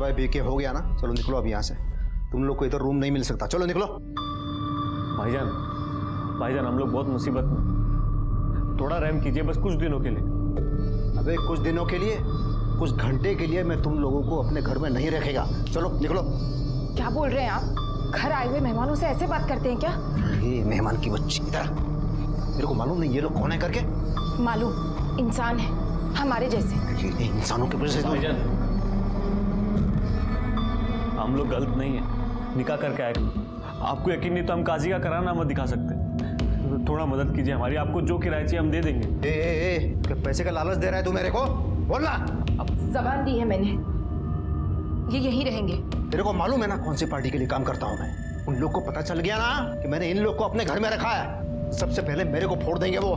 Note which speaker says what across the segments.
Speaker 1: Y P के हो गया ना, चलो निकलो अब यहाँ से। तुम लोग को इधर रूम नहीं मिल सकता, चलो निकलो।
Speaker 2: भाईजान, भाईजान हम लोग बहुत मुसीबत में, थोड़ा रहम कीजिए बस कुछ दिनों के लिए।
Speaker 1: अबे कुछ दिनों के लिए, कुछ घंटे के लिए मैं तुम लोगों को अपने घर में नहीं रखेगा। चलो निकलो।
Speaker 3: क्या बोल रहे हैं आप? घर आए हुए मेहमानों से ऐसे बात करते हैं क्या?
Speaker 1: ये मेहमान की बच्ची, इधर। मेरे को मालूम नहीं ये लोग कौन है करके।
Speaker 3: मालूम, इंसान है हमारे जैसे।
Speaker 1: ये इंसानों के वजह से
Speaker 2: भाईजान हम लोग गलत नहीं है, निकाह करके आए। आपको यकीन नहीं तो हम काजी का करारनामा दिखा सकते हैं। थोड़ा मदद कीजिए हमारी, आपको जो किराया चाहिए हम दे देंगे।
Speaker 1: क्या पैसे का लालच दे रहा है तू मेरे को? बोलना।
Speaker 3: अब जबान दी है मैंने, ये यहीं रहेंगे।
Speaker 1: तेरे को मालूम है ना कौन सी पार्टी के लिए काम करता हूँ मैं? उन लोग को पता चल गया ना कि मैंने इन लोग को अपने घर में रखा है, सबसे पहले मेरे को फोड़ देंगे वो।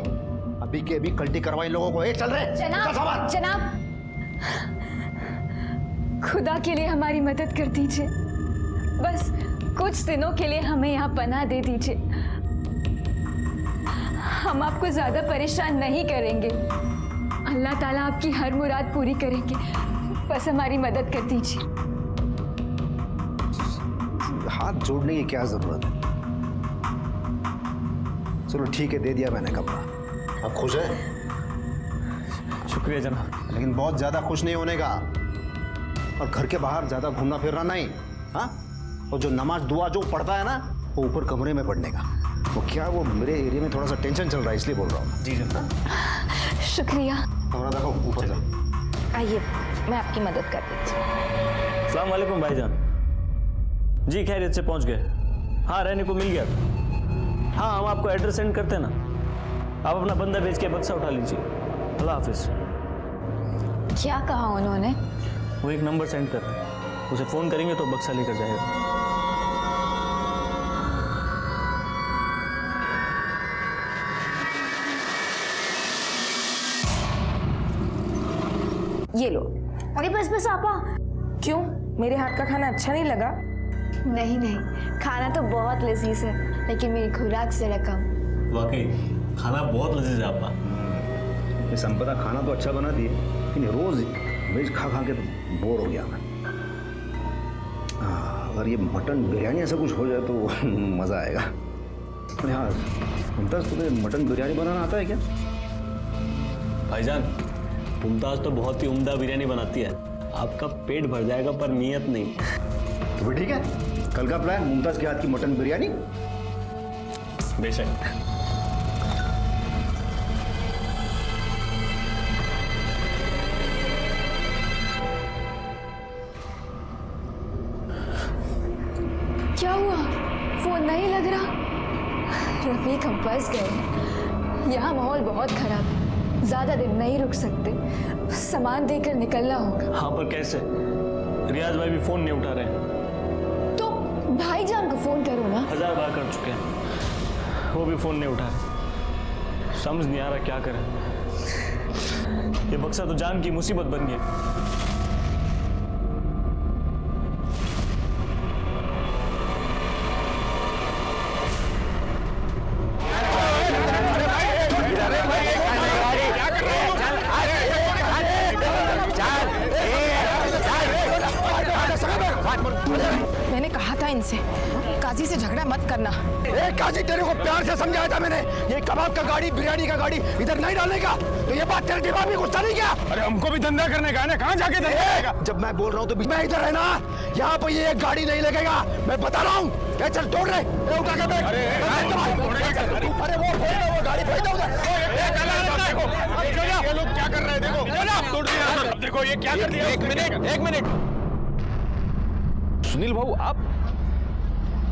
Speaker 1: अभी के अभी कल्टी करवाई लोगों को। चल रहे
Speaker 4: जनाब, जनाब, खुदा के लिए हमारी मदद कर दीजिए, बस कुछ दिनों के लिए हमें यहाँ पनाह दे दीजिए। हम आपको ज्यादा परेशान नहीं करेंगे, अल्लाह ताला आपकी हर मुराद पूरी करेंगे, बस हमारी मदद कर दीजिए।
Speaker 1: हाथ जोड़ने की क्या जरूरत है? चलो ठीक है, दे दिया मैंने कपड़ा। अब खुश है?
Speaker 2: शुक्रिया जनाब।
Speaker 1: लेकिन बहुत ज्यादा खुश नहीं होने का, और घर के बाहर ज्यादा घूमना फिरना नहीं। हाँ, और जो नमाज दुआ जो पढ़ता है ना, वो ऊपर कमरे में पढ़ने का। वो क्या, वो मेरे एरिया में थोड़ा सा टेंशन चल रहा है इसलिए बोल रहा हूँ।
Speaker 2: जी जनाब।
Speaker 4: शुक्रिया।
Speaker 1: कमरा देखो ऊपर जा।
Speaker 3: आइए मैं आपकी मदद कर देती हूँ।
Speaker 2: अस्सलाम वालेकुम भाईजान। जी खैरियत से पहुंच गए? हाँ रहने को मिल गया था। हाँ हम आपको एड्रेस सेंड करते हैं ना, आप अपना बंदा भेज के बक्सा उठा लीजिए। अल्लाह हाफिज।
Speaker 4: क्या कहा उन्होंने?
Speaker 2: वो एक नंबर सेंड करते हैं, उसे फ़ोन करेंगे तो बक्सा लेकर जाएगा।
Speaker 3: ये लो।
Speaker 4: अरे बस बस आपा।
Speaker 3: क्यों, मेरे हाथ का खाना अच्छा नहीं लगा?
Speaker 4: नहीं नहीं, खाना तो बहुत लजीज है, लेकिन मेरी खुराक से रकम।
Speaker 2: वाकई खाना बहुत लजीज है आपका।
Speaker 1: ये संपदा खाना तो अच्छा बनाती है, लेकिन रोज वेज खा खा के तो बोर हो गया मैं। अगर ये मटन बिरयानी ऐसा कुछ हो जाए तो मज़ा आएगा। अरे हाँ मुमताज़, तुम्हें मटन बिरयानी बनाना आता है क्या?
Speaker 2: भाईजान मुमताज़ तो बहुत ही उम्दा बिरयानी बनाती है, आपका पेट भर जाएगा पर नीयत नहीं।
Speaker 1: तो ठीक है, कल का प्लान मुमताज़ के हाथ की मटन बिरयानी।
Speaker 2: बेशक।
Speaker 4: क्या हुआ? फोन नहीं लग रहा? रफीक हम फंस गए, यहाँ माहौल बहुत खराब है, ज्यादा दिन नहीं रुक सकते, सामान देकर निकलना होगा।
Speaker 2: हाँ पर कैसे? रियाज भाई भी फोन नहीं उठा रहे हैं।
Speaker 4: तो भाईजान को फोन करो ना।
Speaker 2: 1000 बार कर चुके हैं, वो भी फोन नहीं उठा रहे। समझ नहीं आ रहा क्या करें। ये बक्सा तो जान की मुसीबत बन गया।
Speaker 3: मैंने कहा था इनसे काजी से झगड़ा मत करना।
Speaker 5: काजी तेरे को प्यार से समझाया था मैंने, ये कबाब का गाड़ी बिरयानी का गाड़ी इधर नहीं डालने का, तो ये बात तेरे दिमाग में घुसता नहीं क्या? अरे हमको भी धंधा करने का है ना, कहाँ जाके धंधा करेगा? जब मैं बोल रहा हूँ तो मैं इधर है ना, यहाँ पर ये गाड़ी नहीं लगेगा, मैं बता रहा हूँ। चल तोड़ रहे, उठा के बैठ। अरे वो गाड़ी फेंक दो उधर। ये लोग क्या कर रहे हैं देखो, देखो ये क्या कर रहे हैं। एक मिनट
Speaker 6: सुनील भाऊ,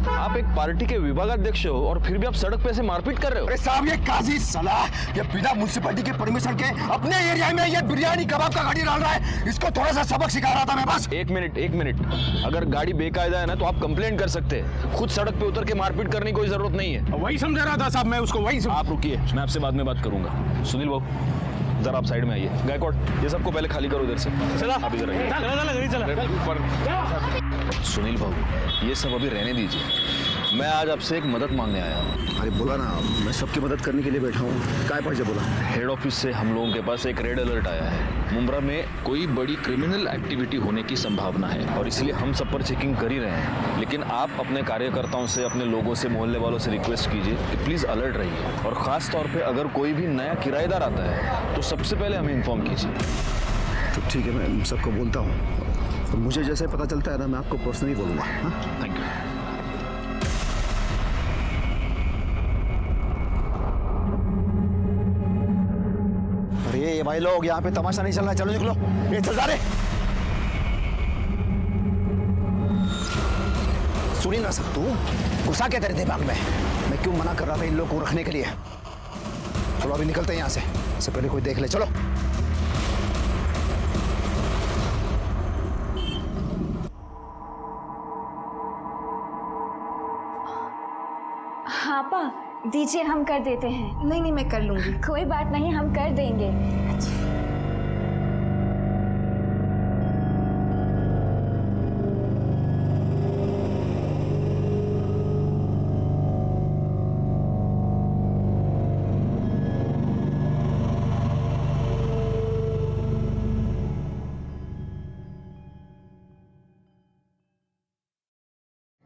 Speaker 6: आप एक पार्टी के विभागाध्यक्ष हो और फिर भी आप सड़क पे ऐसे मारपीट कर रहे हो।
Speaker 5: अरे साहब ये काजी सलाह, ये बिना म्युनिसिपैलिटी के परमिशन के अपने एरिया में ये बिरयानी कबाब का गाड़ी डाल रहा है, इसको थोड़ा सा सबक सिखा रहा था मैं बस।
Speaker 6: एक मिनट, अगर गाड़ी बेकायदा है ना तो आप कंप्लेंट कर सकते हैं, खुद सड़क पे उतर के मारपीट करने की कोई जरूरत नहीं है।
Speaker 5: वही समझा रहा था साहब मैं उसको, वही
Speaker 6: आप रुकिए, मैं आपसे बाद में बात करूंगा। सुनील भाऊ जरा आप साइड में आइए। गायकवाड़ ये सबको पहले खाली करो इधर से। चला आप इधर आइए।
Speaker 2: चला।
Speaker 6: सुनील भाऊ ये सब अभी रहने दीजिए, मैं आज आपसे एक मदद मांगने आया हूँ।
Speaker 1: अरे बोला ना, मैं सबकी मदद करने के लिए बैठा हूँ। काय पाहिजे बोला।
Speaker 6: हेड ऑफिस से हम लोगों के पास एक रेड अलर्ट आया है। मुंब्रा में कोई बड़ी क्रिमिनल एक्टिविटी होने की संभावना है और इसलिए हम सब पर चेकिंग कर ही रहे हैं। लेकिन आप अपने कार्यकर्ताओं से, अपने लोगों से, मोहल्ले वालों से रिक्वेस्ट कीजिए कि प्लीज़ अलर्ट रहिए और ख़ास तौर पे अगर कोई भी नया किराएदार आता है तो सबसे पहले हमें इन्फॉर्म कीजिए।
Speaker 1: तो ठीक है, मैं सबको बोलता हूँ। तो मुझे जैसे पता चलता है ना, मैं आपको पर्सनली बोलूँगा।
Speaker 6: Thank you.
Speaker 1: अरे भाई लोग, यहाँ पे तमाशा नहीं चल रहा, चलो निकलो। ये चल जा रे। सुनी ना सब, तू गुस्सा क्या तेरे दिमाग में? मैं क्यों मना कर रहा था इन लोगों को रखने के लिए? चलो अभी निकलते हैं यहाँ से, इससे पहले कोई देख ले। चलो।
Speaker 4: हाँ पा, दीजिए हम कर देते हैं।
Speaker 3: नहीं नहीं, मैं कर लूंगी।
Speaker 4: कोई बात नहीं, हम कर देंगे।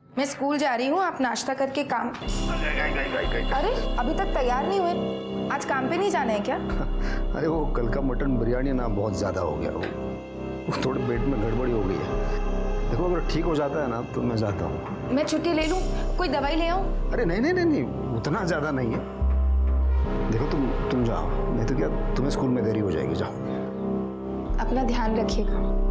Speaker 3: मैं स्कूल जा रही हूँ, आप नाश्ता करके काम। अरे अभी तक तैयार नहीं हुए, आज काम पे नहीं जाना है क्या?
Speaker 1: अरे वो कल का मटन बिरयानी ना बहुत ज़्यादा हो गया, वो थोड़े पेट में गड़बड़ी हो गई है। देखो अगर ठीक हो जाता है ना तो मैं जाता हूँ।
Speaker 3: मैं छुट्टी ले लूँ, कोई दवाई ले आऊँ?
Speaker 1: अरे नहीं नहीं नहीं नहीं, उतना ज़्यादा नहीं है। देखो तुम जाओ, नहीं तो क्या तुम्हें स्कूल में देरी हो जाएगी। जाओ।
Speaker 3: अपना ध्यान रखिएगा।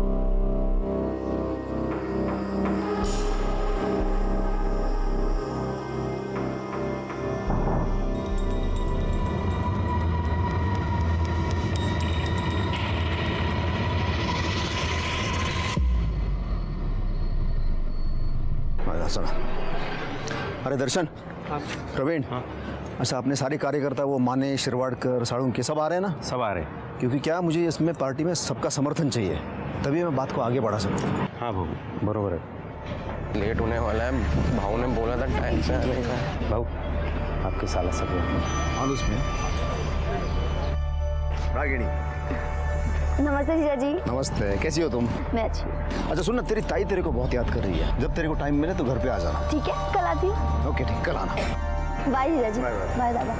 Speaker 1: सुना। अरे दर्शन, प्रवीण, अच्छा अपने सारे कार्यकर्ता वो माने, शिरवाड़कर, साड़ू सब आ रहे हैं ना?
Speaker 7: सब आ रहे हैं।
Speaker 1: क्योंकि क्या मुझे इसमें पार्टी में सबका समर्थन चाहिए, तभी मैं बात को आगे बढ़ा सकूँ।
Speaker 7: हाँ भाऊ, बरोबर है।
Speaker 5: लेट होने वाला है, भाऊ ने बोला था टाइम से आने का।
Speaker 7: भाऊ आपके साला सब
Speaker 1: हाँ उसमें रागिणी।
Speaker 4: नमस्ते जीजा जी।
Speaker 1: नमस्ते, कैसी हो तुम?
Speaker 4: मैं अच्छी।
Speaker 1: अच्छा सुन ना, तेरी ताई तेरे को बहुत याद कर रही है। जब तेरे को टाइम मिले तो घर पे आ जाना।
Speaker 4: ठीक है, कल आती हूँ।
Speaker 1: ओके ठीक, कल आना।
Speaker 4: बाय जीजा जी।
Speaker 1: बाय
Speaker 4: बाय दादा।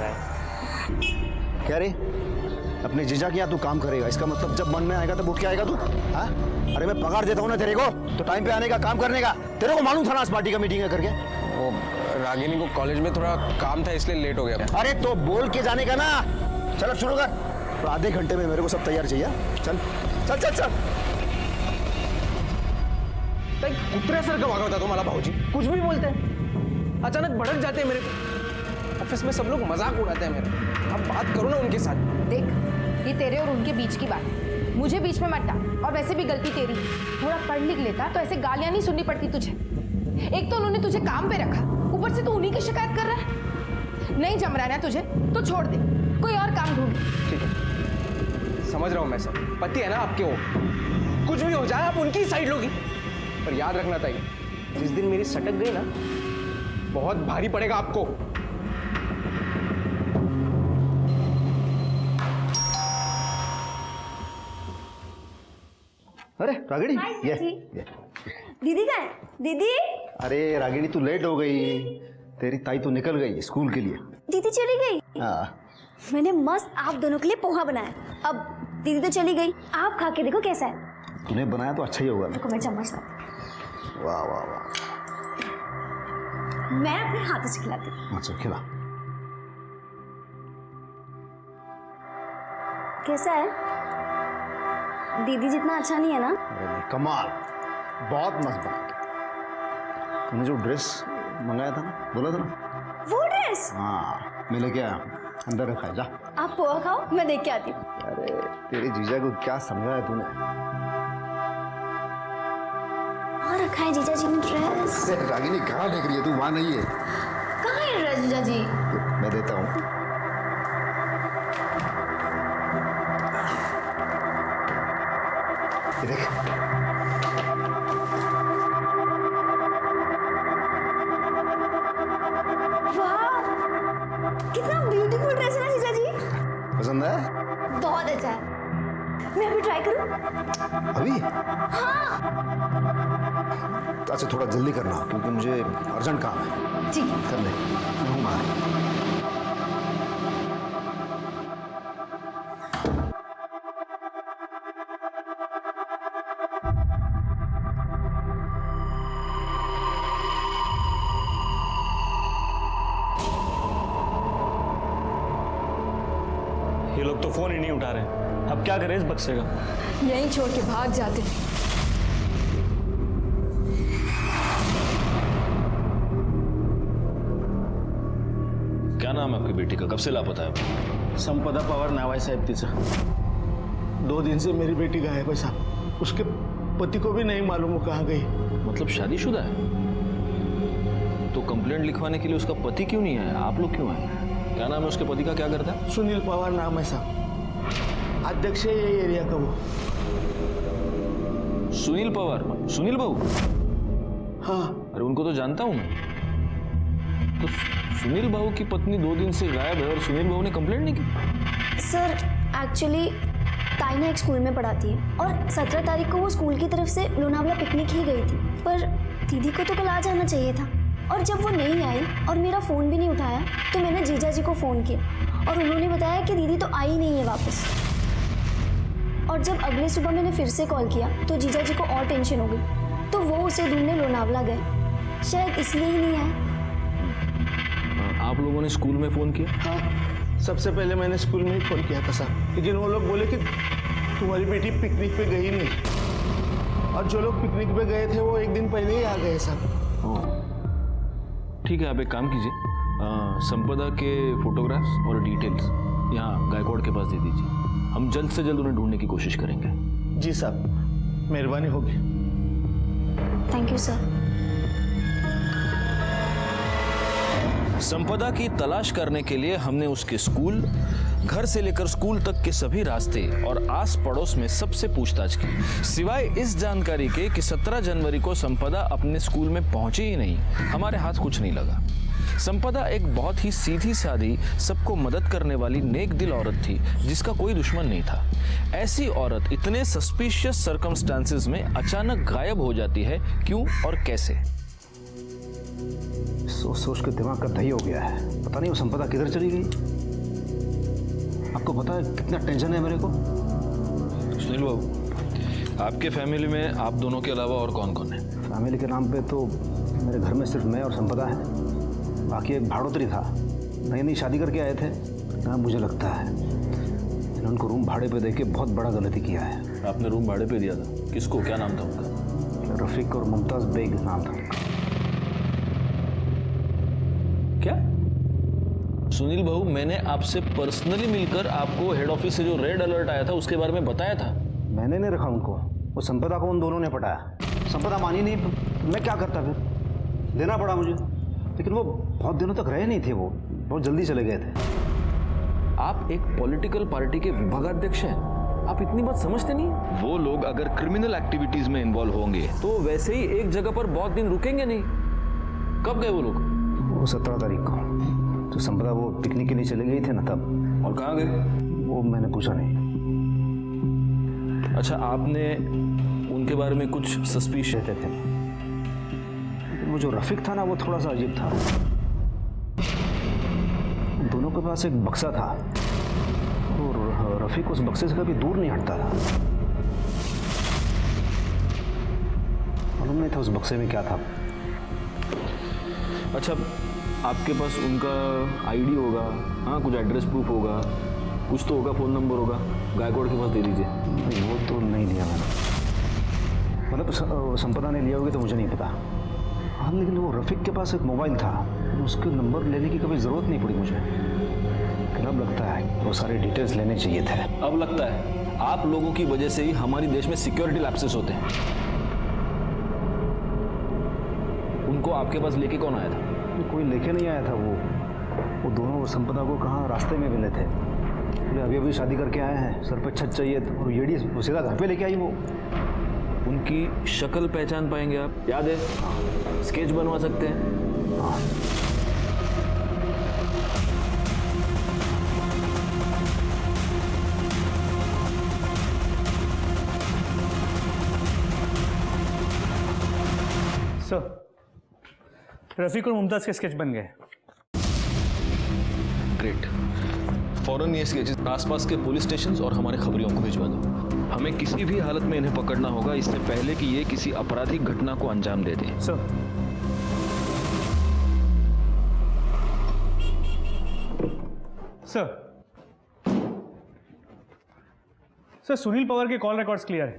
Speaker 1: क्या रे, अपने जीजा के यहाँ तू काम करेगा, इसका मतलब जब मन में आएगा तब उठ के आएगा तू? हाँ? अरे मैं पगार देता हूँ ना तेरे को, तो टाइम पे आने का, काम करने का। तेरे को मालूम था ना आज पार्टी का मीटिंग है करके?
Speaker 5: वो रागिनी को कॉलेज में थोड़ा काम था इसलिए लेट हो गया।
Speaker 1: अरे तो बोल के जाने का ना। चल अब शुरू कर, तो आधे घंटे में मेरे को सब तैयार चाहिए। चल चल चल चल।
Speaker 5: कुत्र्यासारखं वागवता तुम्हाला भाऊजी, कुछ भी बोलते हैं, अचानक भड़क जाते हैं मेरे को। ऑफिस में सब लोग मजाक उड़ाते हैं मेरा। अब बात करो ना उनके साथ।
Speaker 3: देख, ये तेरे और उनके बीच की बात है, मुझे बीच में मत डाल। और वैसे भी गलती तेरी, थोड़ा पढ़ लिख लेता तो ऐसे गालियां नहीं सुननी पड़ती तुझे। एक तो उन्होंने तुझे काम पे रखा, ऊपर से तू उन्हीं की शिकायत कर रहा है। नहीं जम रहा है ना तुझे तो छोड़ दे, कोई और काम ढूंढ।
Speaker 5: ठीक है, समझ रहा हूँ मैं सब। पति है ना आपके, वो कुछ भी हो जाए आप उनकी साइड लोगी। पर याद रखना चाहिए, जिस दिन मेरी सटक गई ना, बहुत भारी पड़ेगा आपको।
Speaker 1: अरे रागिणी, ये
Speaker 4: दीदी कहाँ है? दीदी।
Speaker 1: अरे रागिणी तू लेट हो गई, तेरी ताई तो निकल गई स्कूल के लिए।
Speaker 4: दीदी चली गई?
Speaker 1: हाँ।
Speaker 4: मैंने मस्त आप दोनों के लिए पोहा बनाया। अब दीदी तो चली गई, आप खा के देखो कैसा है।
Speaker 1: तूने बनाया तो अच्छा ही होगा ना।
Speaker 4: देखो मैं चम्मच लाती
Speaker 1: वाह वाह वाह।
Speaker 4: हूँ। मैं अपने हाथों से खिलाती हूँ।
Speaker 1: अच्छा खिला।
Speaker 4: कैसा है? दीदी जितना अच्छा नहीं है ना?
Speaker 1: अरे नहीं, कमाल, बहुत मस्त बना। तूने जो ड्रेस मंगाया था ना, बोला था ना?
Speaker 4: वो ड्रेस?
Speaker 1: हाँ मैं लेके आया, अंदर रखा है, जा।
Speaker 4: आप पोहा खाओ, मैं देख के आती हूँ।
Speaker 1: अरे तेरे जीजा को क्या समझाया तूने?
Speaker 4: और रखा है जीजा जी ने ड्रेस।
Speaker 1: रागिनी कहाँ देख रही है तू? वहाँ नहीं है।
Speaker 4: कहाँ है ड्रेस जीजा जी?
Speaker 1: मैं देता हूँ। ये देख। अभी? अच्छा थोड़ा जल्दी करना क्योंकि मुझे अर्जेंट काम है।
Speaker 3: ठीक है।
Speaker 1: कर ले, मैं हूँ बाहर।
Speaker 2: ये लोग तो फोन ही नहीं उठा रहे। अब क्या करें इस बक्से का?
Speaker 4: यहीं छोड़ के भाग जाते।
Speaker 6: क्या नाम है आपकी बेटी का? कब से लापता है?
Speaker 5: संपदा पवार नाव आहे साहेब तिचं। 2 दिन से मेरी बेटी गायब है साहब। उसके पति को भी नहीं मालूम वो कहाँ गई।
Speaker 6: मतलब शादीशुदा है? तो कंप्लेंट लिखवाने के लिए उसका पति क्यों नहीं आया? आप लोग क्यों आए? क्या नाम है उसके पति का? क्या करता है?
Speaker 5: सुनील पवार नाम है साहब, अध्यक्ष है ये एरिया का वो।
Speaker 6: सुनील पवार? सुनील बाबू?
Speaker 5: हाँ
Speaker 6: अरे उनको तो जानता हूं मैं। तो सुनील बाबू की पत्नी 2 दिन से गायब है और सुनील बाबू ने कंप्लेंट नहीं की?
Speaker 8: सर एक्चुअली ताइना एक स्कूल में पढ़ाती है और 17 तारीख को वो स्कूल की तरफ से लोनावला पिकनिक ही गई थी, पर दीदी को तो कल आ जाना चाहिए था। और जब वो नहीं आई और मेरा फ़ोन भी नहीं उठाया तो मैंने जीजा जी को फ़ोन किया और उन्होंने बताया कि दीदी तो आई नहीं है वापस। और जब अगले सुबह मैंने फिर से कॉल किया तो जीजा जी को और टेंशन हो गई, तो वो उसे ढूंढने लोनावला गए। शायद इसलिए ही नहीं आया।
Speaker 6: आप लोगों ने स्कूल में फोन किया?
Speaker 5: हाँ, सबसे पहले मैंने स्कूल में ही फोन किया था साहब, लेकिन वो लोग बोले कि तुम्हारी बेटी पिकनिक पे गई नहीं। और जो लोग पिकनिक पे गए थे वो 1 दिन पहले ही आ गए साहब।
Speaker 6: ठीक है, आप एक काम कीजिए, संपदा के फोटोग्राफ्स और डिटेल्स यहाँ गायकवाड़ के पास दे दीजिए। हम जल्द से जल्द उन्हें ढूंढने की कोशिश करेंगे।
Speaker 5: जी साहब, मेहरबानी होगी।
Speaker 8: Thank you sir.
Speaker 6: संपदा की तलाश करने के लिए हमने उसके स्कूल, घर से लेकर स्कूल तक के सभी रास्ते और आस पड़ोस में सबसे पूछताछ की। सिवाय इस जानकारी के कि 17 जनवरी को संपदा अपने स्कूल में पहुंची ही नहीं, हमारे हाथ कुछ नहीं लगा। संपदा एक बहुत ही सीधी सादी, सबको मदद करने वाली नेक दिल औरत थी जिसका कोई दुश्मन नहीं था। ऐसी औरत इतने सस्पिशियस सर्कमस्टांसेस में अचानक गायब हो जाती है, क्यों और कैसे?
Speaker 1: सोच सोच के दिमाग का दही हो गया है। पता नहीं वो संपदा किधर चली गई। आपको पता है कितना टेंशन है मेरे को।
Speaker 6: सुनील बाबू, आपके फैमिली में आप दोनों के अलावा और कौन कौन है?
Speaker 1: फैमिली के नाम पे तो मेरे घर में सिर्फ मैं और संपदा है। बाकी एक भाड़ोतरी था, नई नई शादी करके आए थे ना। मुझे लगता है मैंने उनको रूम भाड़े पे देके बहुत बड़ा गलती किया है।
Speaker 6: आपने रूम भाड़े पे दिया था? किसको? क्या नाम था उनका?
Speaker 1: रफीक और मुमताज़ बेग नाम था उनका।
Speaker 6: क्या? सुनील बाबू, मैंने आपसे पर्सनली मिलकर आपको हेड ऑफिस से जो रेड अलर्ट आया था उसके बारे में बताया था।
Speaker 1: मैंने नहीं रखा उनको, वो संपदा को उन दोनों ने पटाया। संपदा मानी नहीं, मैं क्या करता फिर? देना पड़ा मुझे। लेकिन वो बहुत दिनों तक रहे नहीं थे, वो बहुत जल्दी चले गए थे।
Speaker 6: आप एक पॉलिटिकल पार्टी के विभागाध्यक्ष हैं, आप इतनी बात समझते नहीं? वो लोग अगर क्रिमिनल एक्टिविटीज में इन्वॉल्व होंगे तो वैसे ही एक जगह पर बहुत दिन रुकेंगे नहीं। कब गए वो लोग?
Speaker 1: वो 17 तारीख को तो संपदा वो पिकनिक के लिए चले गई थे ना, तब।
Speaker 6: और कहाँ गए?
Speaker 1: वो मैंने पूछा नहीं।
Speaker 6: अच्छा, आपने उनके बारे में कुछ सस्पिश
Speaker 1: रहते थे। वो जो रफीक था ना, वो थोड़ा सा अजीब था। दोनों के पास एक बक्सा था और रफीक उस बक्से से कभी दूर नहीं हटता था। मालूम नहीं था उस बक्से में क्या था।
Speaker 6: अच्छा, आपके पास उनका आईडी होगा? हाँ, कुछ एड्रेस प्रूफ होगा, कुछ तो होगा, फ़ोन नंबर होगा। गायकवाड़ के पास दे दीजिए।
Speaker 1: नहीं, वो तो नहीं लिया मैंने। मतलब संपदा ने लिया होगी तो मुझे नहीं पता। हाँ, लेकिन वो रफीक के पास एक मोबाइल था, उसके नंबर लेने की कभी ज़रूरत नहीं पड़ी मुझे। लेकिन अब लगता है वो सारे डिटेल्स लेने चाहिए थे।
Speaker 6: अब लगता है आप लोगों की वजह से ही हमारे देश में सिक्योरिटी लैप्सेस होते हैं। उनको आपके पास लेके कौन आया था?
Speaker 1: कोई लेके नहीं आया था। वो दोनों संपदा को कहाँ रास्ते में मिले थे। अभी अभी शादी करके आए हैं, सर पे छत चाहिए और येड़ी सीधा घर पे लेके आई वो।
Speaker 6: उनकी शक्ल पहचान पाएंगे आप? याद है? स्केच बनवा सकते हैं?
Speaker 1: हाँ।
Speaker 9: सर रफ़ीक और मुमताज़ के स्केच बन गए।
Speaker 6: ग्रेट। फौरन ये स्केचेस आसपास के पुलिस स्टेशन और हमारे खबरियों को भिजवा दो। हमें किसी भी हालत में इन्हें पकड़ना होगा, इससे पहले कि ये किसी आपराधिक घटना को अंजाम दे दें।
Speaker 9: Sir sir sir Sunil Pawar के कॉल रिकॉर्ड्स क्लियर है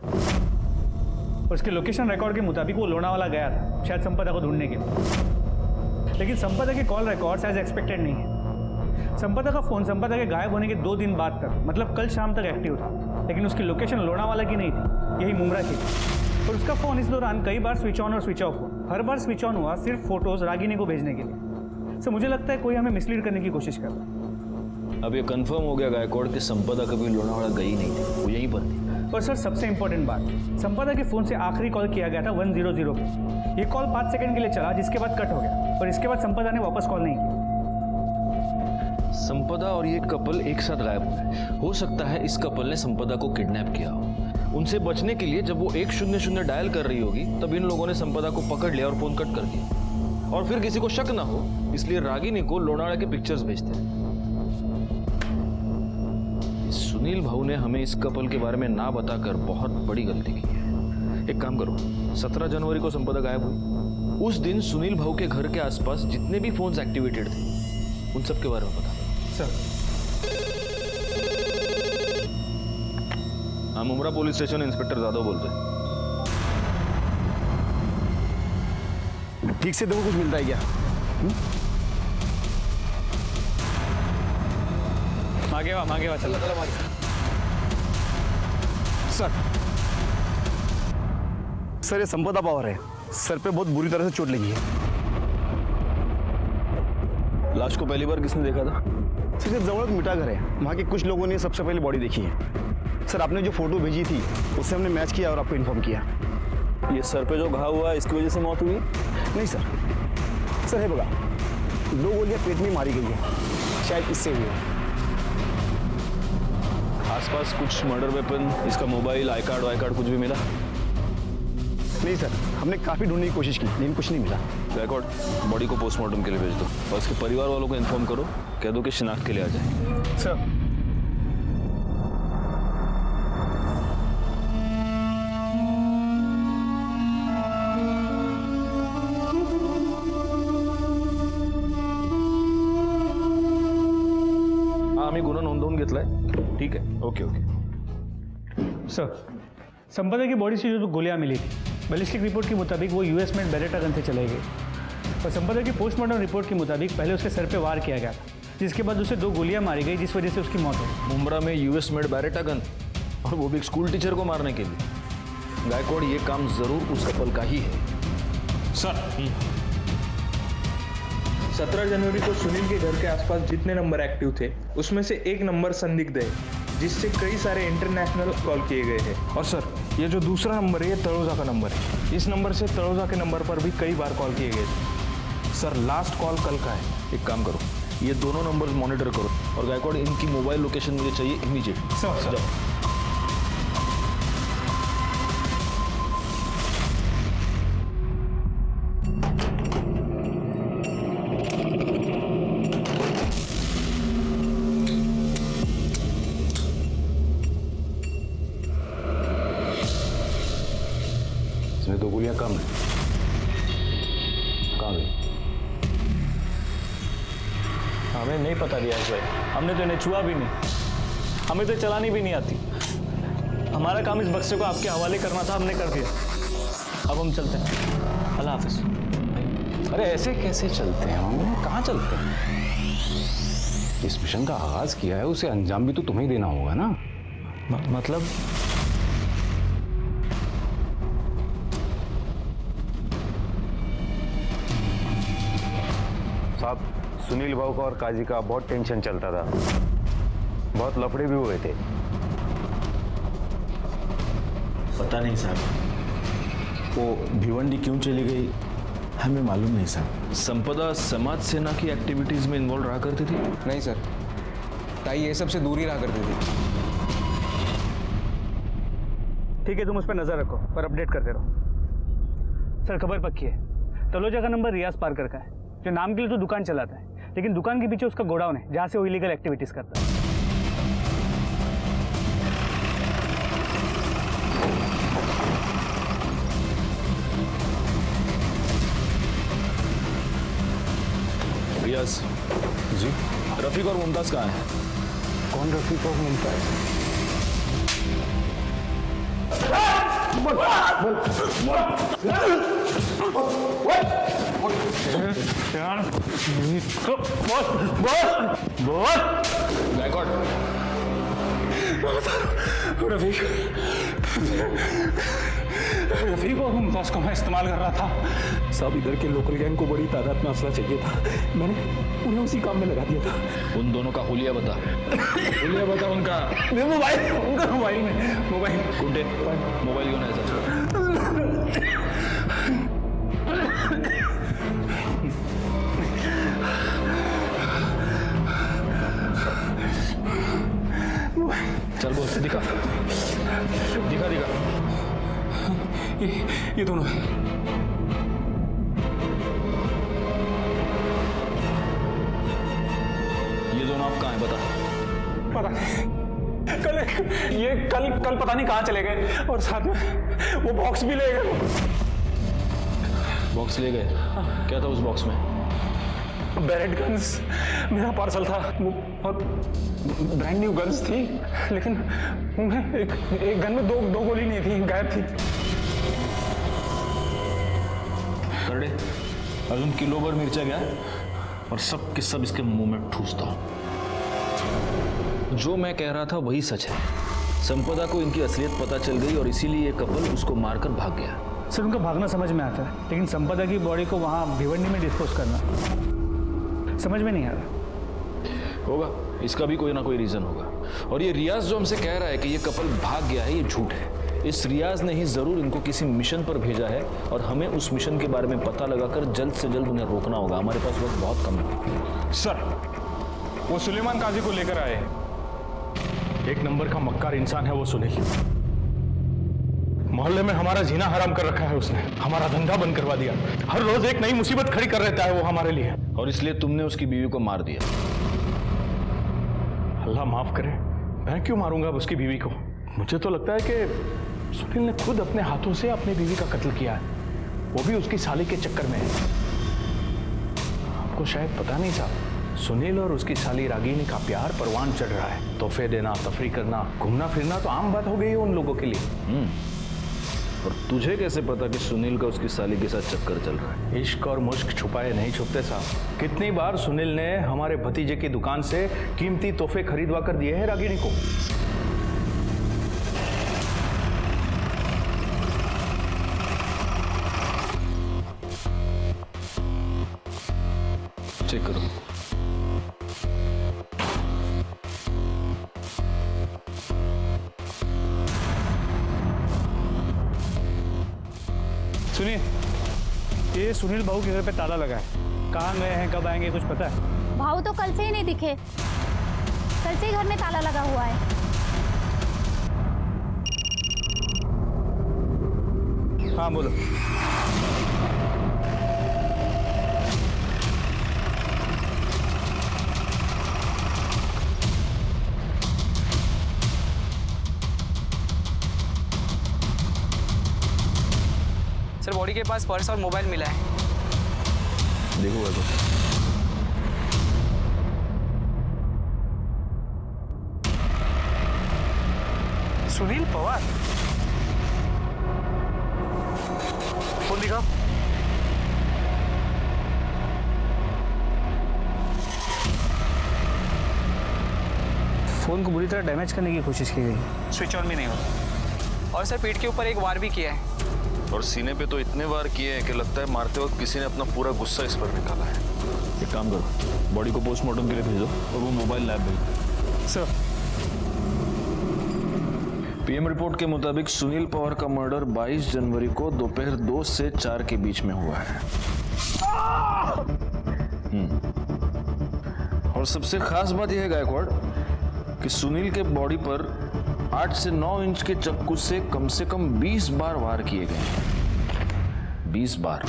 Speaker 9: और उसके लोकेशन रिकॉर्ड के मुताबिक वो लोनावाला गया था, शायद संपदा को ढूंढने के लिए। लेकिन संपदा के कॉल रिकॉर्ड्स एज एक्सपेक्टेड नहीं है। संपदा का फ़ोन संपदा के गायब होने के 2 दिन बाद तक, मतलब कल शाम तक एक्टिव था, लेकिन उसकी लोकेशन लोनावाला की नहीं थी, यही मुमरा की थी। और उसका फ़ोन इस दौरान कई बार स्विच ऑन और स्विच ऑफ हुआ। हर बार स्विच ऑन हुआ सिर्फ फोटोज़ रागिनी को भेजने के लिए। सर मुझे लगता है कोई हमें मिसलीड करने की कोशिश कर रहा है।
Speaker 6: अब ये कंफर्म हो गया गायकवाड़ कि संपदा कभी लोनावाला गई नहीं थी, वो यहीं पर थी।
Speaker 9: और सर सबसे इंपॉर्टेंट बात, संपदा के फ़ोन से आखिरी कॉल किया गया था 100 पे। ये कॉल 5 सेकंड के लिए चला, जिसके बाद कट हो गया और इसके बाद संपदा ने वापस कॉल नहीं किया।
Speaker 6: संपदा और ये कपल एक साथ गायब हो गए। हो सकता है इस कपल ने संपदा को किडनैप किया हो। उनसे बचने के लिए जब वो 100 डायल कर रही होगी तब इन लोगों ने संपदा को पकड़ लिया और फोन कट कर दिया। और फिर किसी को शक ना हो इसलिए रागिनी को लोनावाला के पिक्चर्स भेजते हैं। सुनील भाऊ ने हमें इस कपल के बारे में ना बताकर बहुत बड़ी गलती की है। एक काम करो, 17 जनवरी को संपदा गायब हुई। उस दिन सुनील भाऊ के घर के आसपास जितने भी फोन्स एक्टिवेटेड थे उन सब के बारे में बता दो।
Speaker 9: सर
Speaker 6: हाँ, Mumbra police station inspector Jadhav बोलते हैं।
Speaker 5: ठीक से देखो कुछ मिलता है क्या?
Speaker 9: मांगे हुआ चल।
Speaker 5: सर ये संपदा पवार है, सर पे बहुत बुरी तरह से चोट लगी है।
Speaker 6: लाश को पहली बार किसने देखा था?
Speaker 5: सर ये जवळ मिठा घर है, वहाँ के कुछ लोगों ने सबसे पहले बॉडी देखी है। सर आपने जो फोटो भेजी थी उससे हमने मैच किया और आपको इन्फॉर्म किया।
Speaker 6: ये सर पे जो घाव हुआ इसकी वजह से मौत हुई?
Speaker 5: नहीं सर है बघा, 2 गोलियां पेट में मारी गई है, शायद इससे हुई है।
Speaker 6: आसपास कुछ मर्डर वेपन, इसका मोबाइल, आई कार्ड कुछ भी मिला?
Speaker 5: नहीं सर, हमने काफ़ी ढूंढने की कोशिश की लेकिन कुछ नहीं मिला।
Speaker 6: गायकवाड़, बॉडी को पोस्टमार्टम के लिए भेज दो और इसके परिवार वालों को इन्फॉर्म करो, कह दो कि शिनाख्त के लिए आ जाए।
Speaker 9: सर
Speaker 6: आम्ही गुन्हा नोंदवून घेतलाय, ठीक है, ओके।
Speaker 9: सर संपदा की बॉडी से जो गोलियां मिली थी, बैलिस्टिक रिपोर्ट के मुताबिक वो यूएस मेड बेरेटा गन से चलाई गई। और संपदा की पोस्टमार्टम रिपोर्ट के मुताबिक पहले उसके सर पे वार किया गया था, जिसके बाद उसे 2 गोलियां मारी गई, जिस वजह से उसकी मौत हुई।
Speaker 6: मुमरा में यूएस मेड बेरेटा गन, और वो भी एक स्कूल टीचर को मारने के लिए। गायकवाड़, ये काम जरूर उस कपल का ही है।
Speaker 10: सर 17 जनवरी को सुनील के घर के आसपास जितने नंबर एक्टिव थे उसमें से एक नंबर संदिग्ध है, जिससे कई सारे इंटरनेशनल कॉल किए गए हैं। और सर ये जो दूसरा नंबर है ये तलोजा का नंबर है। इस नंबर से तलोजा के नंबर पर भी कई बार कॉल किए गए थे। सर लास्ट कॉल कल का है।
Speaker 6: एक काम करो, ये दोनों नंबर्स मॉनिटर करो और गायकवाड़ इनकी मोबाइल लोकेशन मुझे चाहिए इमीडिएट।
Speaker 9: सर
Speaker 7: इसमें 2 गोलियां कम है। कहाँ गई?
Speaker 2: हमें नहीं पता दिया भाई, हमने तो इन्हें छुआ भी नहीं, हमें तो चलानी भी नहीं आती। हमारा काम इस बक्से को आपके हवाले करना था, हमने कर दिया। अब हम चलते हैं, अल्लाह हाफिज।
Speaker 7: अरे ऐसे कैसे चलते हैं हम? कहाँ चलते हैं? इस मिशन का आगाज किया है, उसे अंजाम भी तो तुम्हें ही देना होगा ना।
Speaker 2: मतलब
Speaker 7: साहब, सुनील भाऊ का और काजी का बहुत टेंशन चलता था, बहुत लफड़े भी हुए थे।
Speaker 11: पता नहीं साहब, वो भिवंडी क्यों चली गई हमें मालूम नहीं साहब।
Speaker 6: संपदा समाज सेना की एक्टिविटीज में इन्वॉल्व रहा करती थी?
Speaker 12: नहीं सर, ताई ये सब से दूर ही रहा करती थी।
Speaker 9: ठीक है, तुम उस पर नजर रखो और अपडेट करते रहो। सर खबर पक्की है, तलोजा का नंबर रियाज पारकर का है, जो नाम के लिए तो दुकान चलाता है, लेकिन दुकान के पीछे उसका गोडाउन है जहाँ से वो इलीगल एक्टिविटीज करता है।
Speaker 6: रियाज जी, रफीक और मुमताज कहाँ हैं?
Speaker 7: कौन रफीक और मुमताज?
Speaker 6: गायकवाड,
Speaker 7: रफीक और मुमताज का मैं इस्तेमाल कर रहा था। सब इधर के लोकल गैंग को बड़ी तादाद में असला चाहिए था, मैंने उन्हें उसी काम में लगा दिया था।
Speaker 6: उन दोनों का हुलिया बता। हुलिया बता उनका।
Speaker 7: मोबाइल, उनका मोबाइल में मोबाइल
Speaker 6: कुंटे मोबाइल क्यों नहीं ऐसा? चल बोल, दिखा दिखा दिखा।
Speaker 7: ये दोनों
Speaker 6: आप कहाँ हैं बता।
Speaker 7: पता नहीं, कल पता नहीं कहाँ चले गए, और साथ में वो बॉक्स भी ले गए।
Speaker 6: बॉक्स ले गए? क्या था उस बॉक्स में?
Speaker 7: बैरेट गन्स, मेरा पार्सल था और ब्रांड न्यू गन्स थी, लेकिन उनमें एक गन में दो गोली नहीं थी, गायब थी।
Speaker 6: करड़े, अर्जुन किलो भर मिर्चा गया और सब के सब इसके मुंह में ठूसता हूं। जो मैं कह रहा था वही सच है। संपदा को इनकी असलियत पता चल गई और इसीलिए ये कपल उसको मारकर भाग गया।
Speaker 9: सर उनका भागना समझ में आता है, लेकिन संपदा की बॉडी को वहाँ भिवंडी में डिस्पोज करना समझ में नहीं आ रहा।
Speaker 6: होगा, इसका भी कोई ना कोई रीजन होगा। और ये रियाज जो हमसे कह रहा है कि ये कपल भाग गया है, ये झूठ है। इस रियाज ने ही जरूर इनको किसी मिशन पर भेजा है और हमें उस मिशन के बारे में पता लगाकर जल्द से जल्द उन्हें रोकना होगा। हमारे पास वक्त बहुत कम है।
Speaker 7: सर, वो सुलेमान काजी को लेकर आए। एक नंबर का मक्कार इंसान है वो सुनील। मोहल्ले में हमारा जीना हराम कर रखा है उसने, हमारा धंधा बंद करवा दिया। हर रोज एक नई मुसीबत खड़ी कर रहता है वो हमारे लिए।
Speaker 6: और इसलिए तुमने उसकी बीवी को मार दिया।
Speaker 7: अल्लाह माफ करे, मैं क्यों मारूंगा उसकी बीवी को? मुझे तो लगता है कि सुनील ने खुद अपने हाथों से अपनी बीवी का कत्ल किया है, वो भी उसकी साली के चक्कर में है। आपको शायद पता नहीं था, सुनील और उसकी साली रागिनी का प्यार परवान चढ़ रहा है। तोहफे देना, तफरी करना, घूमना फिरना तो आम बात हो गई है उन लोगों के लिए।
Speaker 6: और तुझे कैसे पता कि सुनील का उसकी साली के साथ चक्कर चल रहा है?
Speaker 7: इश्क और मुश्क छुपाए नहीं छुपते साहब। कितनी बार सुनील ने हमारे भतीजे की दुकान से कीमती तोहफे खरीदवा कर दिए हैं रागिनी को।
Speaker 6: चेक करो।
Speaker 9: सुनिए, ये सुनील भाऊ के घर पे ताला लगा है। कहाँ गए हैं, कब आएंगे, कुछ पता है?
Speaker 13: भाऊ तो कल से ही नहीं दिखे, कल से ही घर में ताला लगा हुआ है।
Speaker 9: हाँ बोलो।
Speaker 12: सर, बॉडी के पास पर्स और मोबाइल मिला है।
Speaker 6: देखो तो।
Speaker 9: सुनील पवार, फोन दिखाओ। फोन को बुरी तरह डैमेज करने की कोशिश की गई, स्विच ऑन भी नहीं होता।
Speaker 12: और सर, पीठ के ऊपर एक वार भी किया है।
Speaker 6: और सीने पे तो इतने वार किए हैं कि लगता है मारते वक्त किसी ने अपना पूरा गुस्सा इस पर निकाला है। एक काम करो, बॉडी को पोस्टमार्टम के लिए भेजो और वो मोबाइल लैब भेजो।
Speaker 9: सर,
Speaker 6: पीएम रिपोर्ट के मुताबिक सुनील पवार का मर्डर 22 जनवरी को दोपहर 2 से 4 के बीच में हुआ है। और सबसे खास बात यह है गायकवाड़ कि सुनील के बॉडी पर 8 से 9 इंच के चक्कू से कम 20 बार वार किए गए। 20 बार,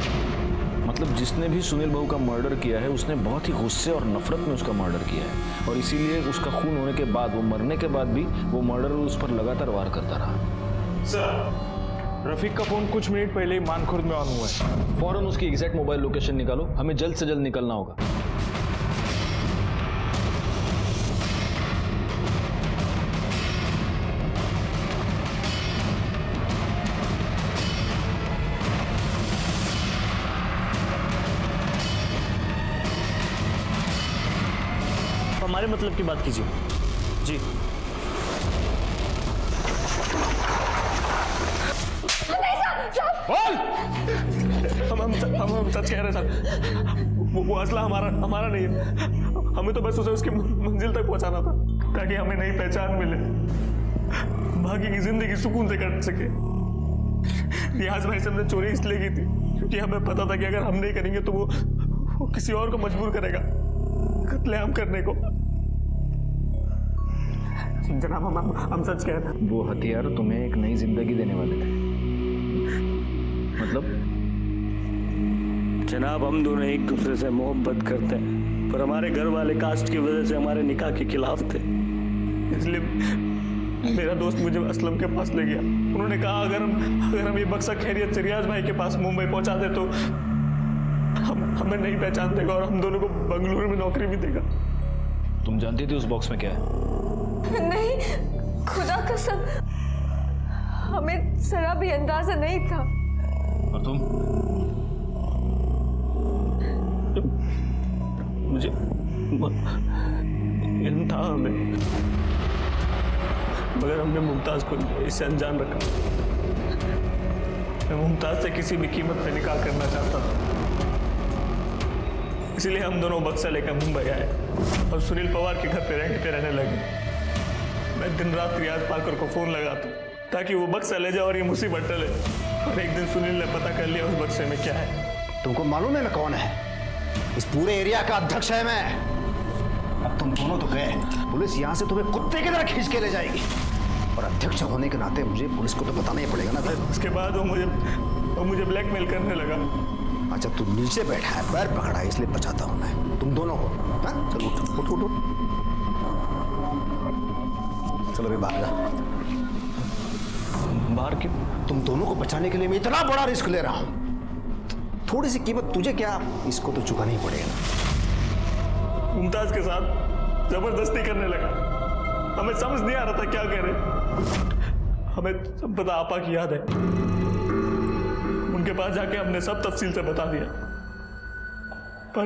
Speaker 6: मतलब जिसने भी सुनील बहू का मर्डर किया है उसने बहुत ही गुस्से और नफरत में उसका मर्डर किया है, और इसीलिए उसका खून होने के बाद, वो मरने के बाद भी वो मर्डर उस पर लगातार वार करता रहा।
Speaker 10: सर, रफीक का फोन कुछ मिनट पहले ही मानखुर्द में ऑन हुआ है।
Speaker 6: फौरन उसकी एग्जैक्ट मोबाइल लोकेशन निकालो, हमें जल्द से जल्द निकलना होगा।
Speaker 2: हमारे मतलब की बात कीजिए जी।
Speaker 7: हम सच कह रहे हैं सर, वो असला हमारा नहीं है। हमें तो बस उसे उसकी मंजिल तक पहुंचाना था ताकि हमें नई पहचान मिले, बाकी की जिंदगी सुकून से कट सके। रियाज भाई से हमने चोरी इसलिए की थी क्योंकि हमें पता था कि अगर हम नहीं करेंगे तो वो किसी और को मजबूर करेगा कत्लेआम करने को। जनाब हम सच कह रहे हैं।
Speaker 6: वो हथियार तुम्हें एक नई जिंदगी देने वाले थे। मतलब
Speaker 2: जनाब, हम दोनों एक दूसरे से मोहब्बत करते हैं, पर हमारे घर वाले कास्ट की वजह से हमारे निकाह के खिलाफ थे।
Speaker 7: इसलिए मेरा दोस्त मुझे असलम के पास ले गया। उन्होंने कहा अगर हम ये बक्सा खैरियत से रियाज भाई के पास मुंबई पहुंचा दे तो हमें नहीं पहचान देगा और हम दोनों को बंगलुरु में नौकरी भी देगा।
Speaker 6: तुम जानती थी उस बॉक्स में क्या है?
Speaker 4: नहीं, खुदा कसम, हमें जरा भी अंदाजा नहीं था।
Speaker 6: और तुम?
Speaker 7: मुझे इल्म था हमें, मगर हमने मुमताज को इससे अनजान रखा। मैं मुमताज से किसी भी कीमत पे निकाह करना चाहता था, इसलिए हम दोनों बक्सा लेकर मुंबई आए और सुनील पवार के घर पे रेंट पे रहने लगे। मैं दिन रात रियाज पाकर को फोन लगाता ताकि वो बक्सा ले जाए और ये मुसीबत टले। और एक दिन सुनील ने पता कर लिया उस बक्से में क्या है।
Speaker 1: तुमको मालूम है मैं कौन है? इस पूरे एरिया का अध्यक्ष है मैं। अब तुम दोनों तो गए, पुलिस यहाँ से तुम्हें कुत्ते की तरह खींच के ले जाएगी, और अध्यक्ष होने के नाते मुझे पुलिस को तो बताना ही पड़ेगा ना भाई।
Speaker 7: उसके बाद वो मुझे ब्लैकमेल करने लगा।
Speaker 1: अच्छा, तू नीचे बैठा है, पैर पकड़ा है, इसलिए बचाता हूँ मैं तुम दोनों को। चलो उठ उठ उठ, चलो भाई बाहर जा।
Speaker 2: बाहर क्यों?
Speaker 1: तुम दोनों को बचाने के लिए मैं इतना बड़ा रिस्क ले रहा हूँ, थोड़ी सी कीमत तुझे क्या, इसको तो चुकाना ही पड़ेगा।
Speaker 7: मुमताज के साथ जबरदस्ती करने लगा। हमें समझ नहीं आ रहा था क्या कह रहे। हमें सब पता आपा की याद है, उनके पास जाके हमने सब तफसील से बता दिया। पर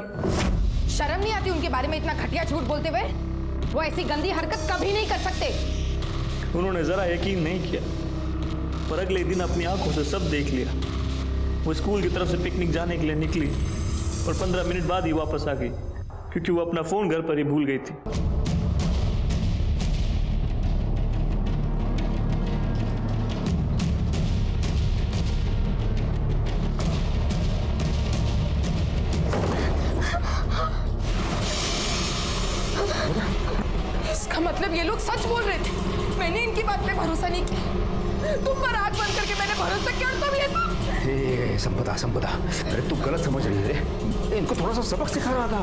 Speaker 3: शर्म नहीं आती उनके बारे में इतना घटिया झूठ बोलते हुए? वो ऐसी गंदी हरकत कभी नहीं कर सकते।
Speaker 2: उन्होंने जरा यकीन नहीं किया, पर अगले दिन अपनी आंखों से सब देख लिया। वो स्कूल की तरफ से पिकनिक जाने के लिए निकली और 15 मिनट बाद ही वापस आ गई, क्योंकि वो अपना फोन घर पर ही भूल गई थी।
Speaker 3: इसका मतलब ये लोग सच बोल रहे थे। मैंने इनकी बात पे भरोसा नहीं किया। तुम पर आंख बंद करके मैंने भरोसा किया और तब ये सब।
Speaker 1: संपदा, अरे तू गलत समझ रही है रे। इनको थोड़ा सा सबक सिखा रहा था।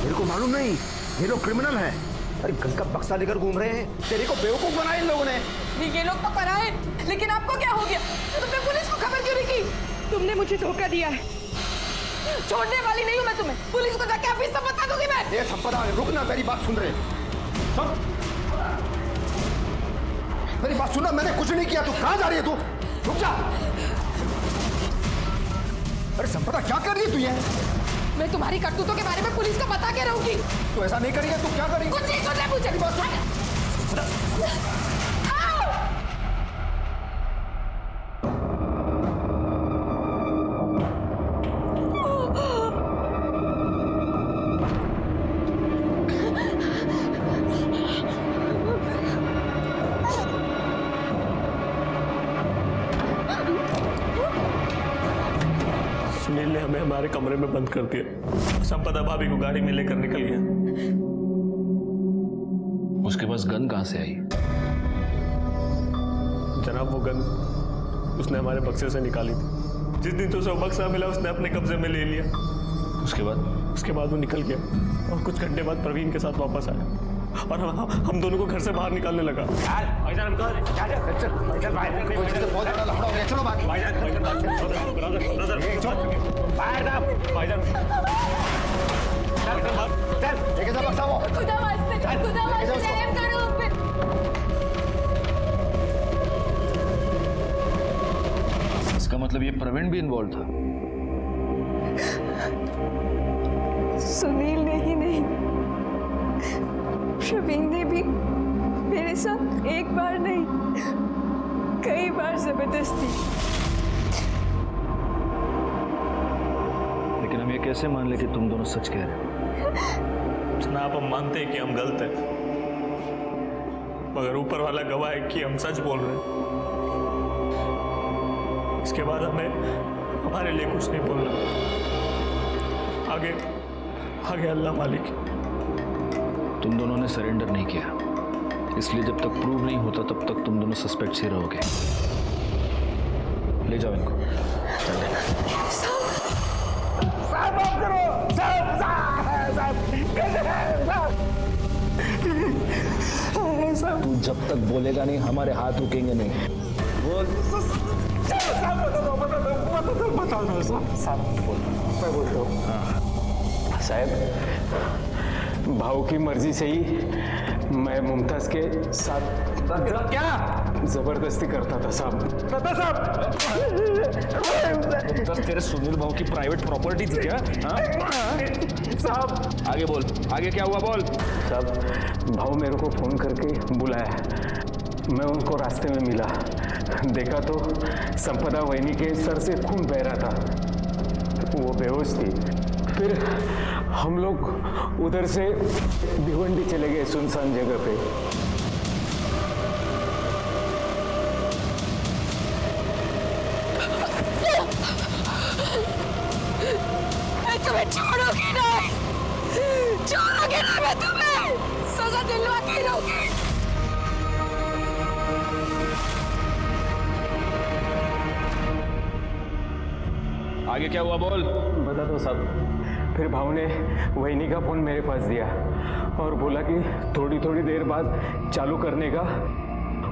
Speaker 1: मेरे को मालूम नहीं ये लोग क्रिमिनल हैं। अरे गन का बक्सा लेकर घूम रहे हैं, तेरे को बेवकूफ बनाया इन लोगों ने।
Speaker 3: ये लोग तो पराए, लेकिन आपको क्या हो गया? तुमने पुलिस को खबर क्यों नहीं की? तुमने मुझे धोखा दिया है। छोड़ने वाली नहीं हूँ मैं तुम्हें। पुलिस को जाके अभी सब बता दूंगी मैं।
Speaker 1: ये संपदा, रुक ना, मेरी बात सुन रहे। मेरी बात सुनना, मैंने कुछ नहीं किया। तू कहाँ जा रही है? तू रुक जा। अरे संपदा, क्या कर रही है तू ये?
Speaker 3: मैं तुम्हारी करतूतों के बारे में पुलिस को बता के रहूंगी।
Speaker 1: तू ऐसा नहीं करेगी तो क्या करेगी?
Speaker 3: कुछ नहीं सुनना मुझे।
Speaker 7: सुनील ने हमें हमारे कमरे में बंद कर दिया। संपदा भाभी को गाड़ी में लेकर निकल गया।
Speaker 6: उसके पास गन कहां से आई?
Speaker 7: जनाब, वो गन उसने हमारे बक्से से निकाली थी। जिस दिन से उसे बक्सा मिला उसने अपने कब्जे में ले लिया। उसके बाद वो निकल गया और कुछ घंटे बाद प्रवीण के साथ वापस आया और हम दोनों को घर से बाहर निकालने लगा।
Speaker 6: इसका मतलब ये प्रवीण भी इन्वॉल्व था।
Speaker 4: सुनील ने ही नहीं, प्रवीण ने भी मेरे साथ एक बार नहीं कई बार जबरदस्ती।
Speaker 6: लेकिन हम ये कैसे मान ले कि तुम दोनों सच कह रहे हो?
Speaker 7: जनाब हम मानते हैं कि हम गलत हैं, मगर ऊपर वाला गवाह है कि हम सच बोल रहे हैं। इसके बाद हमें हमारे लिए कुछ नहीं बोलना। आगे अल्लाह मालिक।
Speaker 6: तुम दोनों ने सरेंडर नहीं किया, इसलिए जब तक प्रूव नहीं होता तब तक तुम दोनों सस्पेक्ट्स ही रहोगे। ले जाओ इनको।
Speaker 11: तू जब तक बोलेगा नहीं हमारे हाथ रुकेंगे नहीं। बोल।
Speaker 10: साहब, भाव की मर्जी से ही मैं मुमताज के साथ क्या जबरदस्ती करता था साहब।
Speaker 6: मुमताज तेरे सुनील भाव की प्राइवेट प्रॉपर्टी थी क्या?
Speaker 10: साहब
Speaker 6: आगे बोल, आगे क्या हुआ बोल।
Speaker 10: साहब, भाव मेरे को फोन करके बुलाया, मैं उनको रास्ते में मिला, देखा तो संपदा वहिनी के सर से खून बह रहा था, वो बेहोश थी। फिर हम लोग उधर से भिवंडी चले गए सुनसान जगह पे।
Speaker 4: तुम्हें छोड़ोगी नहीं, छोड़ोगी नहीं मैं तुम्हें, सजा दिलवाती रहूंगी।
Speaker 6: आगे क्या हुआ बोल।
Speaker 10: बता दो साहब। फिर भाव ने वहिनी का फोन मेरे पास दिया और बोला कि थोड़ी थोड़ी देर बाद चालू करने का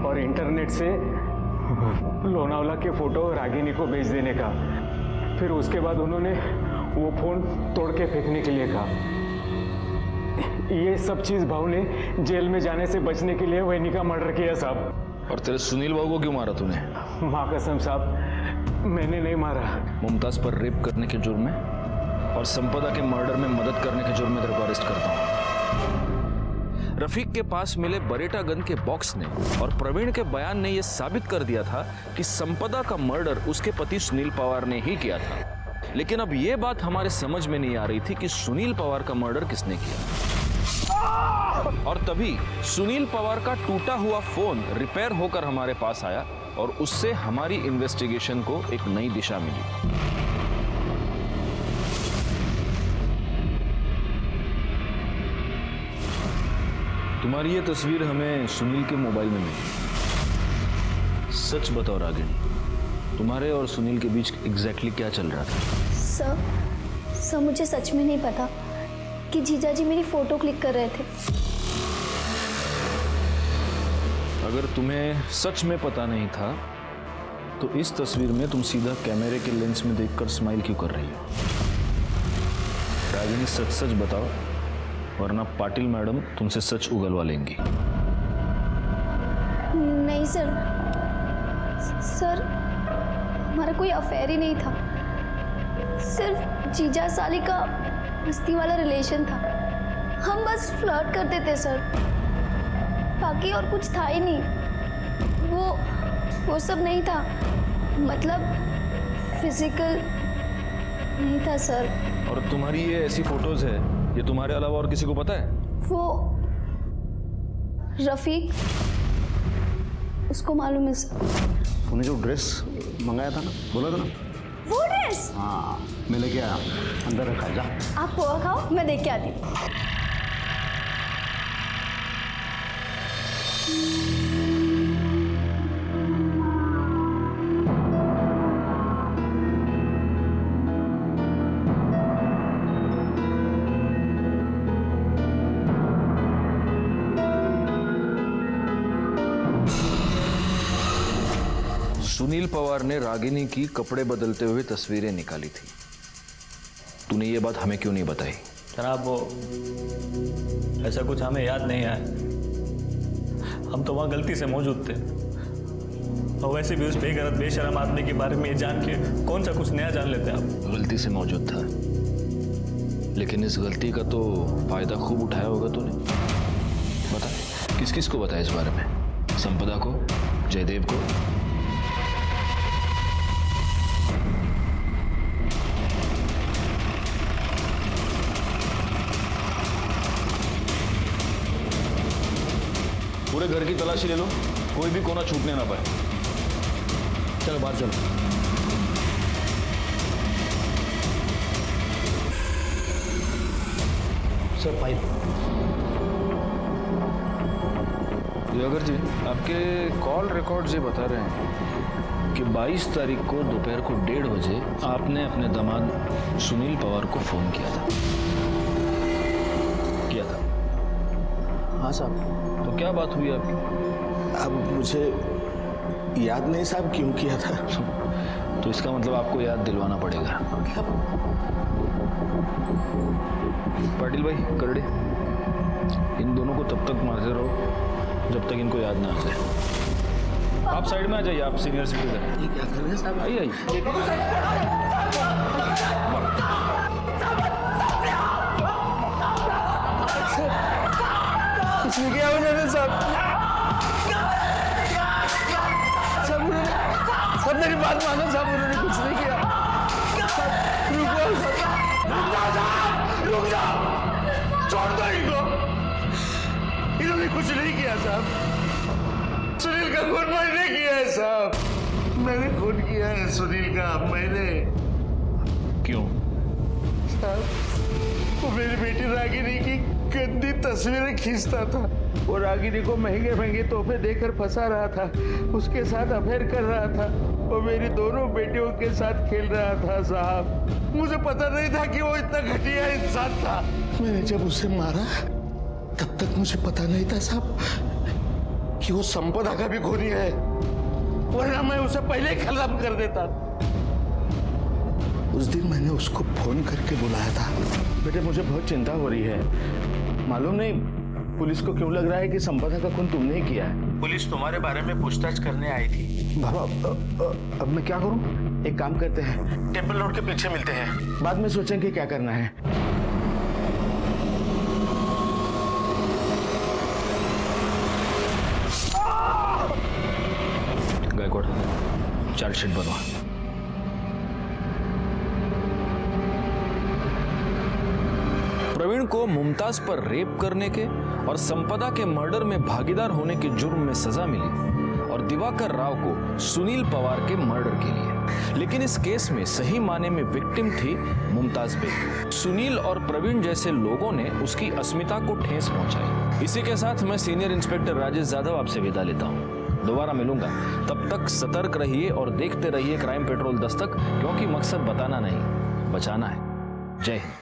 Speaker 10: और इंटरनेट से लोनावला के फोटो रागिनी को भेज देने का। फिर उसके बाद उन्होंने वो फोन तोड़ के फेंकने के लिए कहा। ये सब चीज भाव ने जेल में जाने से बचने के लिए वहिनी का मर्डर किया साहब।
Speaker 6: और तेरे सुनील बाबू को क्यों मारा तूने?
Speaker 10: माँ कसम साहब, मैंने नहीं मारा।
Speaker 6: मुमताज पर रेप करने के जुर्म में और संपदा के मर्डर में मदद करने के जुर्म में तेरे को अरेस्ट करता हूं। रफीक के पास मिले बरेटा गन के बॉक्स ने और प्रवीण के बयान ने यह साबित कर दिया था कि संपदा का मर्डर उसके पति सुनील पवार ने ही किया था। लेकिन अब यह बात हमारे समझ में नहीं आ रही थी कि सुनील पवार का मर्डर किसने किया। और तभी सुनील पवार का टूटा हुआ फोन रिपेयर होकर हमारे पास आया और उससे हमारी इन्वेस्टिगेशन को एक नई दिशा मिली। तुम्हारी ये तस्वीर हमें सुनील के मोबाइल में मिली। सच बताओ रागिनी, तुम्हारे और सुनील के बीच एग्जैक्टली क्या चल रहा था?
Speaker 8: सर मुझे सच में नहीं पता कि जीजा जी मेरी फोटो क्लिक कर रहे थे।
Speaker 6: अगर तुम्हें सच में पता नहीं था तो इस तस्वीर में तुम सीधा कैमरे के लेंस में देखकर स्माइल क्यों कर रही हो? रागिनी सच सच बताओ, वरना पाटिल मैडम तुमसे सच उगलवा लेंगी।
Speaker 8: नहीं सर हमारा कोई अफेयर ही नहीं था, सिर्फ जीजा साली का मस्ती वाला रिलेशन था। हम बस फ्लर्ट करते थे सर, बाकी और कुछ था ही नहीं। वो सब नहीं था, मतलब फिजिकल नहीं था सर।
Speaker 6: और तुम्हारी ये ऐसी फोटोज है, ये तुम्हारे अलावा और किसी को पता है?
Speaker 8: वो रफीक, उसको मालूम है सर।
Speaker 1: तूने जो ड्रेस मंगाया था ना, बोला था ना,
Speaker 8: वो ड्रेस?
Speaker 1: हाँ मैं लेके आया, अंदर रखा है, जा।
Speaker 8: आप पोहा खाओ, मैं देख के आती हूँ।
Speaker 6: सुनील पवार ने रागिनी की कपड़े बदलते हुए तस्वीरें निकाली थी। तूने ये बात हमें क्यों नहीं बताई?
Speaker 2: जनाब वो ऐसा कुछ हमें याद नहीं आया, हम तो वहाँ गलती से मौजूद थे। और वैसे भी उस बेगरत बेशरम आदमी के बारे में ये जान के कौन सा कुछ नया जान लेते हैं आप।
Speaker 6: गलती से मौजूद था, लेकिन इस गलती का तो फायदा खूब उठाया होगा तूने। बता किस किस को बताया इस बारे में? संपदा को, जयदेव को? पूरे घर की तलाशी ले लो, कोई भी कोना छूटने ना पाए। चलो बाहर चलो।
Speaker 11: Sir pipe.
Speaker 6: दिवाकर जी, आपके कॉल रिकॉर्ड्स ये बता रहे हैं कि 22 तारीख को दोपहर को 1:30 बजे आपने अपने दामाद सुनील पवार को फोन किया था।
Speaker 11: हाँ साहब।
Speaker 6: तो क्या बात हुई आपकी?
Speaker 11: अब मुझे याद नहीं साहब क्यों किया था।
Speaker 6: तो इसका मतलब आपको याद दिलवाना पड़ेगा। पाटिल भाई, करड़े, इन दोनों को तब तक मारते रहो जब तक इनको याद ना आ जाए। आप साइड में आ जाइए, आप सीनियर सिटीजन।
Speaker 11: ये क्या कर रहे हैं साहब?
Speaker 6: आइए
Speaker 5: इसने क्या वजह साहब? सब मेरी बात मानो साहब, उन्होंने कुछ नहीं किया। रुक जाओ, छोड़ दो इनको। इन्होंने कुछ नहीं किया साहब। सुनील का खून मैंने किया है साहब, मैंने खून किया है सुनील का, मैंने।
Speaker 6: क्यों
Speaker 5: साहब? वो मेरी बेटी रागिनी की गंदी तस्वीरें खींचता था। वो रागिनी को महंगे महंगे तोहफे देकर फंसा रहा था, उसके साथ अफेयर कर रहा था। वो मेरी दोनों बेटियों के साथ खेल रहा था साहब। मुझे पता नहीं था कि वो इतना घटिया इंसान था। मैंने जब उसे मारा तब तक मुझे पता नहीं था साहब कि वो संपदा का भी खूनी है, वरना मैं उसे पहले ही खत्म कर देता। उस दिन मैंने उसको फोन करके बुलाया था।
Speaker 11: बेटे मुझे बहुत चिंता हो रही है। मालूम नहीं पुलिस को क्यों लग रहा है कि संपदा का खून तुमने ही किया है। पुलिस तुम्हारे बारे में पूछताछ करने आई थी।
Speaker 1: बाबा अब मैं क्या करूं?
Speaker 11: एक काम करते हैं, टेम्पल रोड के पीछे मिलते हैं, बाद में सोचेंगे क्या करना है।
Speaker 6: गायकवाड़, चार्जशीट बनवा। प्रवीण को मुमताज पर रेप करने के और संपदा के मर्डर में भागीदार होने के जुर्म में सजा मिली और दिवाकर राव को सुनील पवार के मर्डर के लिए। लेकिन इस केस में सही माने में विक्टिम थी मुमताज बेग। सुनील और प्रवीण जैसे लोगों ने उसकी अस्मिता को ठेस पहुंचाई। इसी के साथ मैं सीनियर इंस्पेक्टर राजेश यादव आपसे विदा लेता हूं। दोबारा मिलूंगा, तब तक सतर्क रहिए और देखते रहिए क्राइम पेट्रोल दस्तक, क्योंकि मकसद बताना नहीं, बचाना है। जय हिंद।